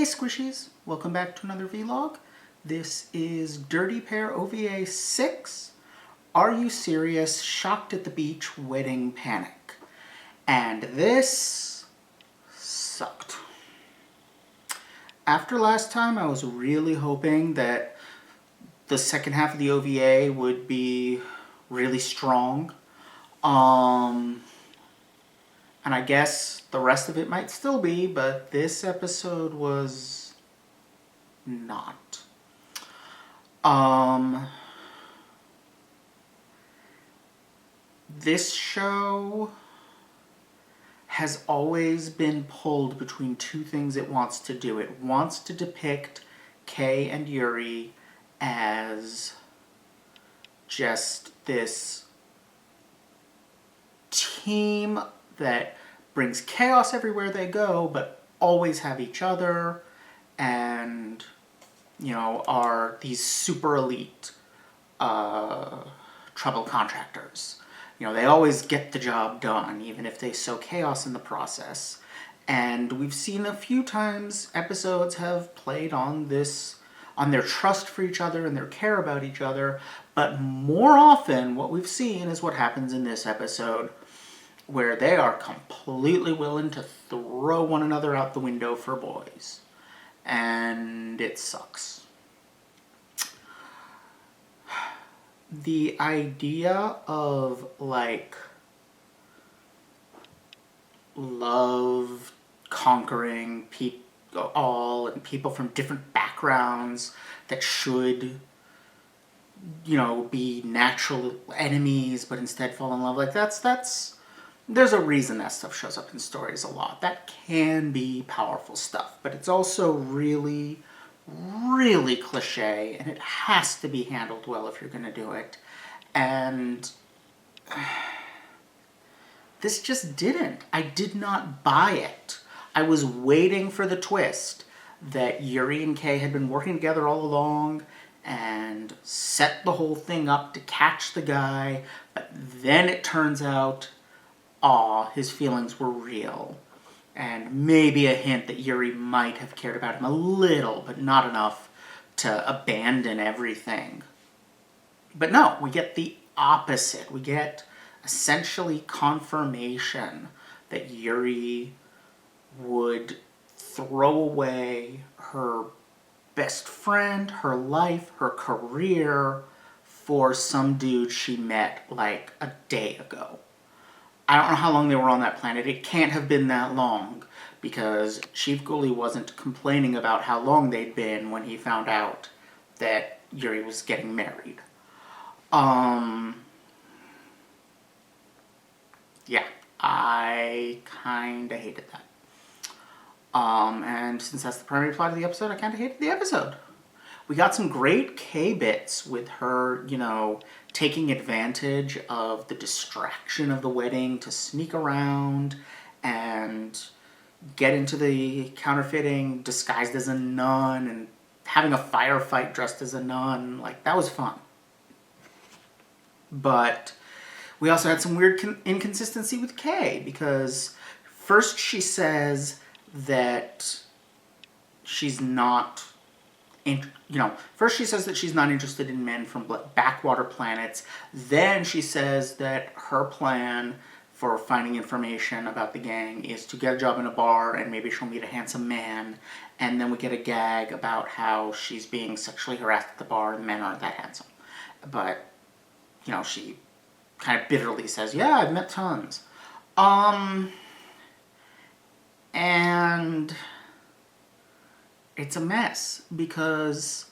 Squishies, welcome back to another vlog. This is Dirty Pair OVA 6, Are You Serious? Shocked at the Beach Wedding Panic. And this sucked. After last time, I was really hoping that the second half of the OVA would be really strong. And I guess the rest of it might still be, but this episode was not. This show has always been pulled between two things it wants to do. It wants to depict Kay and Yuri as just this team that brings chaos everywhere they go, but always have each other, and, you know, are these super elite trouble contractors. You know, they always get the job done, even if they sow chaos in the process. And we've seen a few times episodes have played on this, on their trust for each other and their care about each other, but more often what we've seen is what happens in this episode, where they are completely willing to throw one another out the window for boys. And it sucks. The idea of, like, love conquering all and people from different backgrounds that should, you know, be natural enemies but instead fall in love, like, that's there's a reason that stuff shows up in stories a lot. That can be powerful stuff, but it's also really, really cliche, and it has to be handled well if you're going to do it. And this just didn't. I did not buy it. I was waiting for the twist that Yuri and Kay had been working together all along and set the whole thing up to catch the guy, but then it turns out his feelings were real, and maybe a hint that Yuri might have cared about him a little, but not enough to abandon everything. But no, we get the opposite. We get essentially confirmation that Yuri would throw away her best friend, her life, her career for some dude she met like a day ago. I don't know how long they were on that planet. It can't have been that long, because Chief Gully wasn't complaining about how long they'd been when he found out that Yuri was getting married. Yeah, I kinda hated that. And since that's the primary plot of the episode, I kinda hated the episode. We got some great Kay bits with her, you know, taking advantage of the distraction of the wedding to sneak around and get into the counterfeiting disguised as a nun and having a firefight dressed as a nun. Like, that was fun. But we also had some weird inconsistency with Kay, because first she says that she's not... first she says that she's not interested in men from backwater planets. Then she says that her plan for finding information about the gang is to get a job in a bar and maybe she'll meet a handsome man. And then we get a gag about how she's being sexually harassed at the bar and men aren't that handsome. But, you know, she kind of bitterly says, yeah, I've met tons. And it's a mess, because,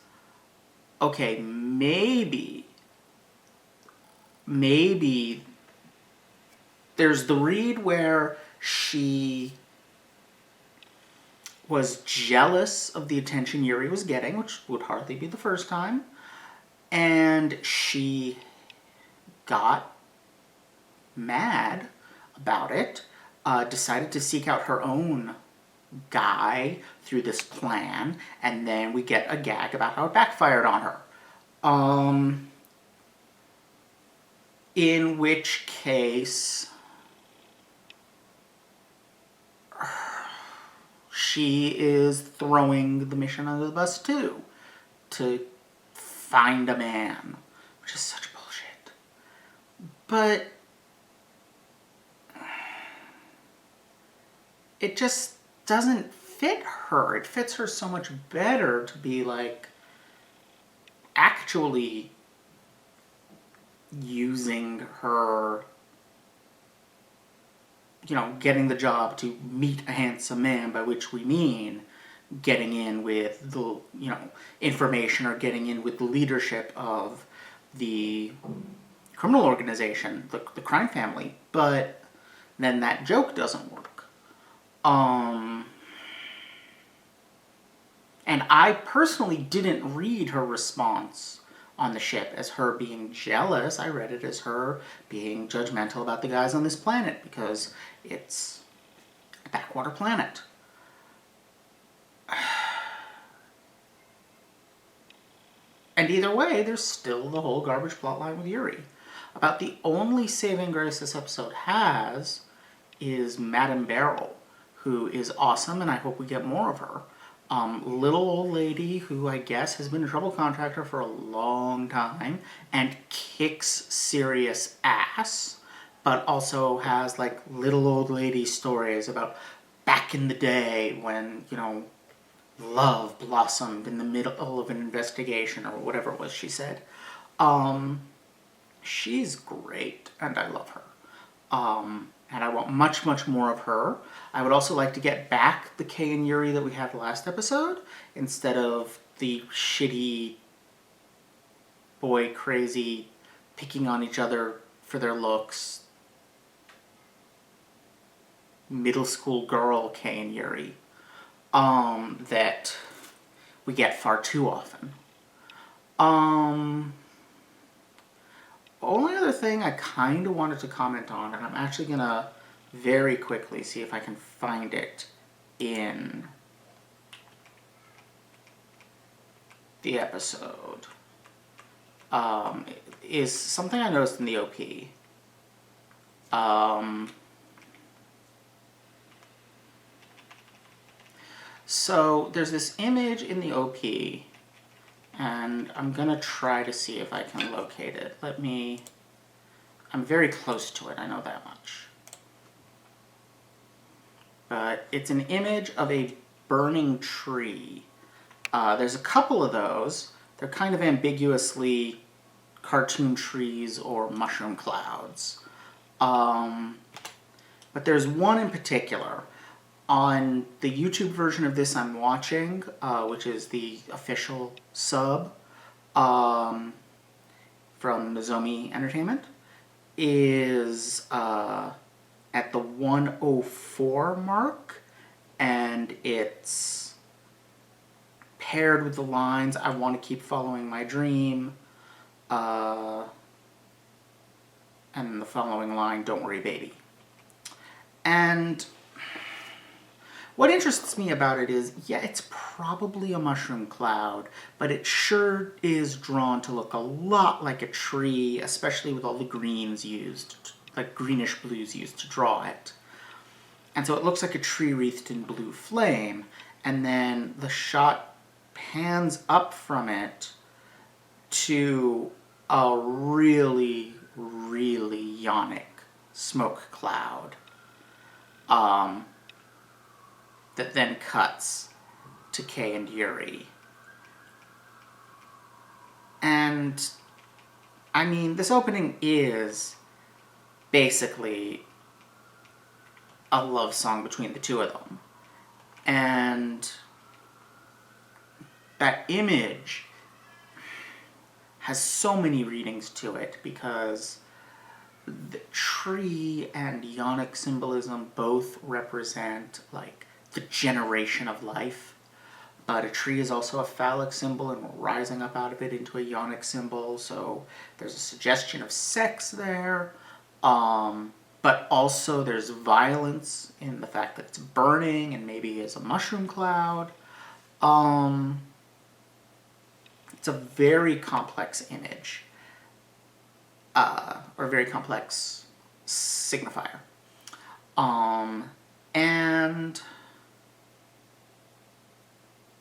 okay, maybe there's the read where she was jealous of the attention Yuri was getting, which would hardly be the first time, and she got mad about it, decided to seek out her own guy through this plan, and then we get a gag about how it backfired on her. In which case, she is throwing the mission under the bus too, to find a man, which is such bullshit. But it just doesn't fit her. It fits her so much better to be like actually using her, you know, getting the job to meet a handsome man, by which we mean getting in with the, you know, information or getting in with the leadership of the criminal organization, the crime family. But then that joke doesn't work. And I personally didn't read her response on the ship as her being jealous. I read it as her being judgmental about the guys on this planet because it's a backwater planet. And either way, there's still the whole garbage plotline with Yuri. About the only saving grace this episode has is Madame Beryl, who is awesome, and I hope we get more of her. Little old lady who I guess has been a trouble contractor for a long time and kicks serious ass, but also has like little old lady stories about back in the day when, you know, love blossomed in the middle of an investigation or whatever it was she said. She's great and I love her. And I want much, much more of her. I would also like to get back the Kay and Yuri that we had last episode, instead of the shitty boy crazy picking on each other for their looks middle school girl Kay and Yuri that we get far too often. Only other thing I kind of wanted to comment on, and I'm actually going to very quickly see if I can find it in the episode, is something I noticed in the OP. So there's this image in the OP, and I'm gonna try to see if I can locate it. I'm very close to it, I know that much. But it's an image of a burning tree. There's a couple of those. They're kind of ambiguously cartoon trees or mushroom clouds. But there's one in particular. On the YouTube version of this I'm watching, which is the official sub from Nozomi Entertainment, is at the 104 mark, and it's paired with the lines, "I want to keep following my dream," and the following line, "Don't worry, baby." And what interests me about it is, yeah, it's probably a mushroom cloud, but it sure is drawn to look a lot like a tree, especially with all the greens used, like greenish blues used to draw it. And so it looks like a tree wreathed in blue flame, and then the shot pans up from it to a really, really yonic smoke cloud. That then cuts to Kay and Yuri. And, I mean, this opening is basically a love song between the two of them. And that image has so many readings to it, because the tree and yonic symbolism both represent, like, the generation of life, but a tree is also a phallic symbol, and we're rising up out of it into a yonic symbol, so there's a suggestion of sex there, but also there's violence in the fact that it's burning and maybe is a mushroom cloud. It's a very complex image, or very complex signifier, and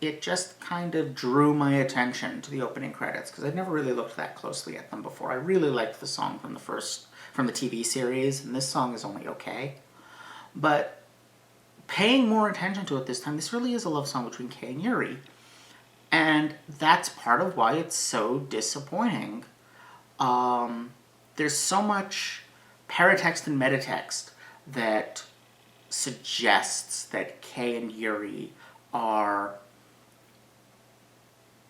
it just kind of drew my attention to the opening credits, because I'd never really looked that closely at them before. I really liked the song from the TV series, and this song is only okay. But paying more attention to it this time, this really is a love song between Kay and Yuri. And that's part of why it's so disappointing. There's so much paratext and metatext that suggests that Kay and Yuri are,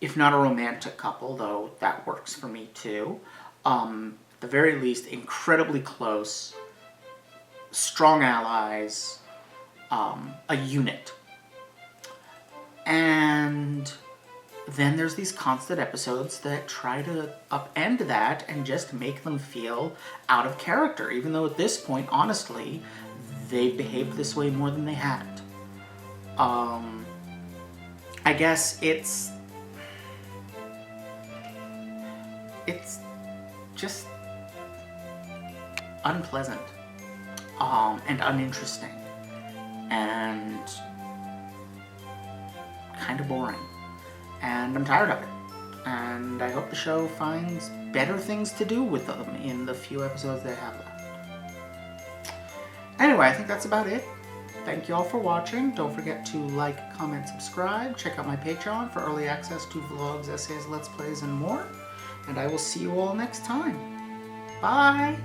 if not a romantic couple, though that works for me too, at the very least, incredibly close, strong allies, a unit. And then there's these constant episodes that try to upend that and just make them feel out of character, even though at this point, honestly, they've behaved this way more than they haven't. I guess it's just unpleasant, and uninteresting, and kind of boring. And I'm tired of it. And I hope the show finds better things to do with them in the few episodes they have left. Anyway, I think that's about it. Thank you all for watching. Don't forget to like, comment, subscribe. Check out my Patreon for early access to vlogs, essays, let's plays, and more. And I will see you all next time. Bye!